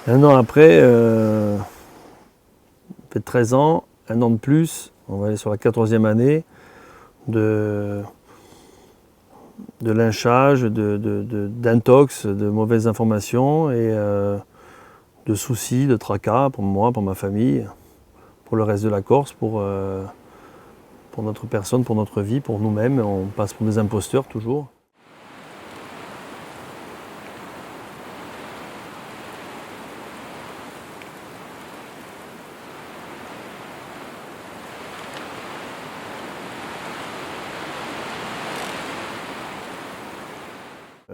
Un an après, fait 13 ans, un an de plus, on va aller sur la 14e année de lynchage, d'intox, de mauvaises informations et de soucis, de tracas pour moi, pour ma famille, pour le reste de la Corse, pour notre personne, pour notre vie, pour nous-mêmes. On passe pour des imposteurs toujours.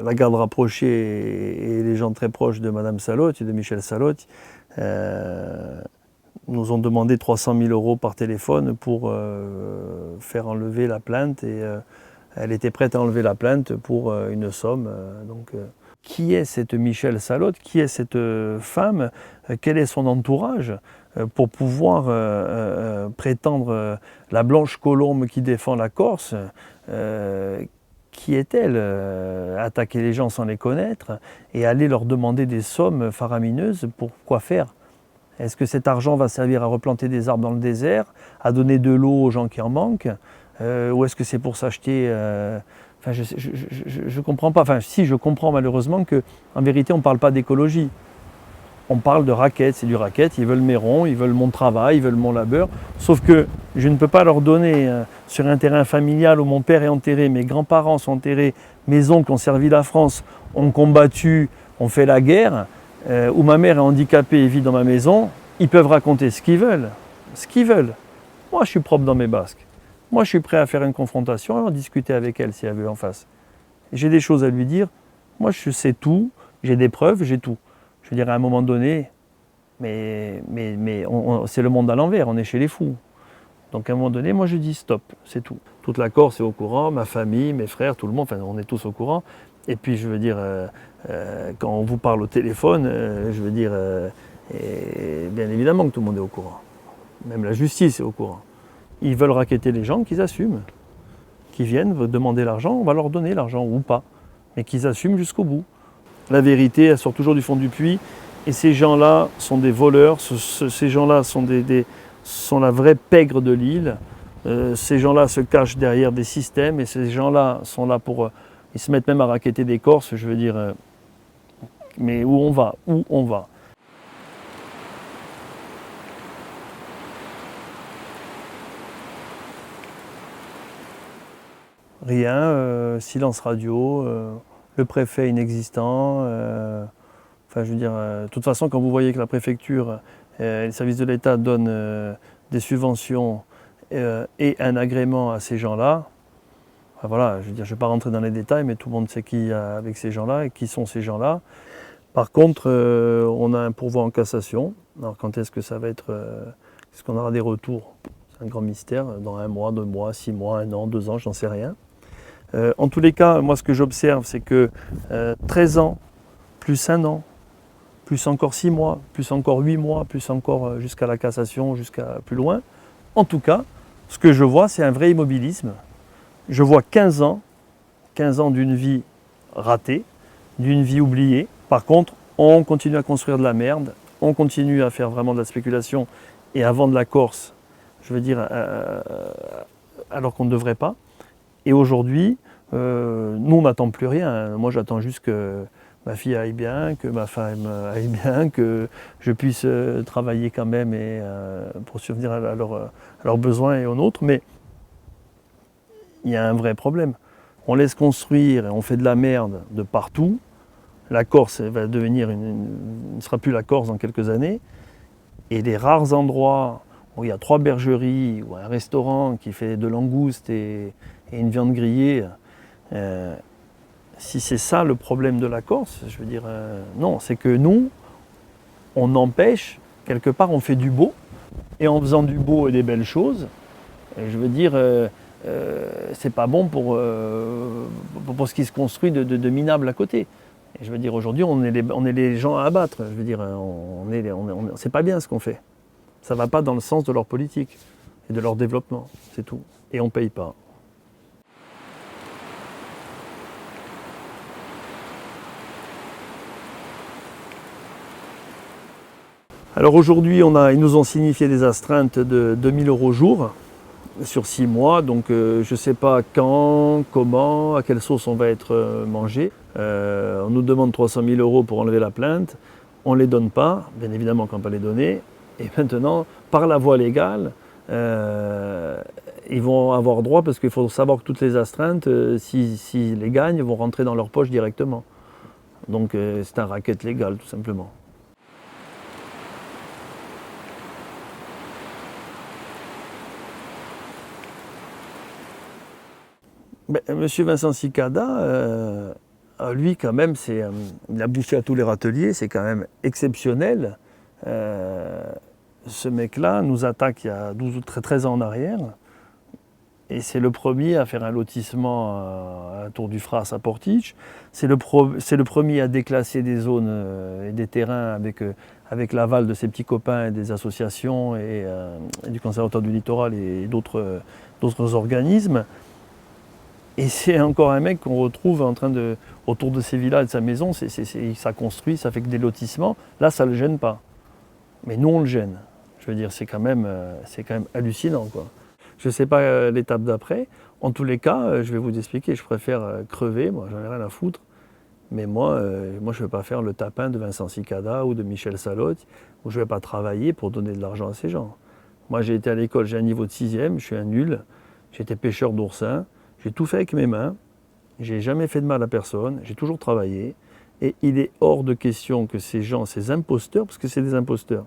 La garde rapprochée et les gens très proches de Madame Salotti, de Michel Salotti, nous ont demandé 300 000 € par téléphone pour faire enlever la plainte et elle était prête à enlever la plainte pour une somme. Qui est cette Michel Salotti? Qui est cette femme? Quel est son entourage pour pouvoir prétendre la blanche colombe qui défend la Corse? Qui est-elle? Attaquer les gens sans les connaître et aller leur demander des sommes faramineuses pour quoi faire? Est-ce que cet argent va servir à replanter des arbres dans le désert, à donner de l'eau aux gens qui en manquent, ou est-ce que c'est pour s'acheter Enfin, je ne comprends pas. Enfin, si, je comprends malheureusement qu'en vérité, on ne parle pas d'écologie. On parle de raquettes, c'est du racket. Ils veulent mes ronds, ils veulent mon travail, ils veulent mon labeur. Sauf que je ne peux pas leur donner sur un terrain familial où mon père est enterré, mes grands-parents sont enterrés, mes oncles ont servi la France, ont combattu, ont fait la guerre, où ma mère est handicapée et vit dans ma maison. Ils peuvent raconter ce qu'ils veulent. Ce qu'ils veulent. Moi, je suis propre dans mes basques. Moi, je suis prêt à faire une confrontation, à discuter avec elle si elle veut en face. J'ai des choses à lui dire. Moi, je sais tout, j'ai des preuves, j'ai tout. Je veux dire, à un moment donné, mais c'est le monde à l'envers, on est chez les fous. Donc à un moment donné, moi je dis stop, c'est tout. Toute la Corse est au courant, ma famille, mes frères, tout le monde, enfin on est tous au courant. Et puis je veux dire, quand on vous parle au téléphone, je veux dire, bien évidemment que tout le monde est au courant. Même la justice est au courant. Ils veulent racketter les gens, qu'ils assument. Qu'ils viennent demander l'argent, on va leur donner l'argent ou pas. Mais qu'ils assument jusqu'au bout. La vérité, elle sort toujours du fond du puits. Et ces gens-là sont des voleurs, ces gens-là sont la vraie pègre de l'île. Ces gens-là se cachent derrière des systèmes et ces gens-là sont là pour... ils se mettent même à racketter des Corses, je veux dire... mais où on va? Où on va? Rien, silence radio, le préfet inexistant. Enfin, je veux dire, de toute façon, quand vous voyez que la préfecture et les services de l'État donnent des subventions et un agrément à ces gens-là, enfin, voilà, je veux dire, je ne vais pas rentrer dans les détails, mais tout le monde sait qui y a avec ces gens-là et qui sont ces gens-là. Par contre, on a un pourvoi en cassation. Alors, quand est-ce que ça va être est-ce qu'on aura des retours? C'est un grand mystère. Dans 1 mois, 2 mois, 6 mois, 1 an, 2 ans, j'en sais rien. En tous les cas, moi, ce que j'observe, c'est que 13 ans, plus 1 an, plus encore 6 mois, plus encore 8 mois, plus encore jusqu'à la cassation, jusqu'à plus loin. En tout cas, ce que je vois, c'est un vrai immobilisme. Je vois 15 ans d'une vie ratée, d'une vie oubliée. Par contre, on continue à construire de la merde, on continue à faire vraiment de la spéculation et à vendre la Corse, je veux dire, alors qu'on ne devrait pas. Et aujourd'hui, nous, on n'attend plus rien. Moi, j'attends juste que ma fille aille bien, que ma femme aille bien, que je puisse travailler quand même et, pour subvenir à leurs besoins et aux nôtres. Mais il y a un vrai problème. On laisse construire et on fait de la merde de partout. La Corse va devenir ne sera plus la Corse dans quelques années. Et les rares endroits où il y a 3 bergeries ou un restaurant qui fait de langoustes et une viande grillée, si c'est ça le problème de la Corse, je veux dire, non, c'est que nous, on empêche, quelque part on fait du beau, et en faisant du beau et des belles choses, je veux dire, c'est pas bon pour ce qui se construit de minable à côté. Et je veux dire, aujourd'hui, on est les gens à abattre. Je veux dire, c'est pas bien ce qu'on fait. Ça va pas dans le sens de leur politique et de leur développement, c'est tout. Et on paye pas. Alors aujourd'hui, ils nous ont signifié des astreintes de 2 000 € jour sur 6 mois. Donc je ne sais pas quand, comment, à quelle sauce on va être mangé. On nous demande 300 000 € pour enlever la plainte. On ne les donne pas, bien évidemment qu'on ne va pas les donner. Et maintenant, par la voie légale, ils vont avoir droit, parce qu'il faut savoir que toutes les astreintes, s'ils les gagnent, vont rentrer dans leur poche directement. Donc c'est un racket légal, tout simplement. Monsieur Vincent Cicada, lui quand même, il a bouffé à tous les râteliers, c'est quand même exceptionnel. Ce mec-là nous attaque il y a 12 ou 13 ans en arrière. Et c'est le premier à faire un lotissement à Tour du Fras à Portich. C'est le premier à déclasser des zones et des terrains avec l'aval de ses petits copains et des associations et du Conservatoire du Littoral et d'autres organismes. Et c'est encore un mec qu'on retrouve autour de ses villas et de sa maison, ça construit, ça fait que des lotissements. Là, ça ne le gêne pas. Mais nous, on le gêne. Je veux dire, c'est quand même hallucinant, quoi. Je ne sais pas l'étape d'après. En tous les cas, je vais vous expliquer, je préfère crever, moi j'en ai rien à foutre. Mais moi je ne vais pas faire le tapin de Vincent Cicada ou de Michel Salotte, où je ne vais pas travailler pour donner de l'argent à ces gens. Moi j'ai été à l'école, j'ai un niveau de 6e, je suis un nul, j'étais pêcheur d'oursins, j'ai tout fait avec mes mains, j'ai jamais fait de mal à personne, j'ai toujours travaillé. Et il est hors de question que ces gens, ces imposteurs, parce que c'est des imposteurs,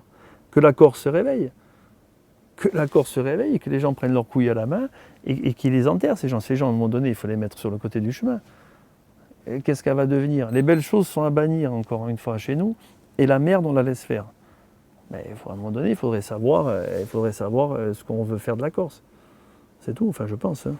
que la Corse se réveille. Que la Corse se réveille et que les gens prennent leurs couilles à la main et qu'ils les enterrent, ces gens. Ces gens, à un moment donné, il faut les mettre sur le côté du chemin. Qu'est-ce qu'elle va devenir? Les belles choses sont à bannir, encore une fois, chez nous, et la merde, on la laisse faire. Mais à un moment donné, il faudrait savoir ce qu'on veut faire de la Corse. C'est tout, enfin, je pense. Hein.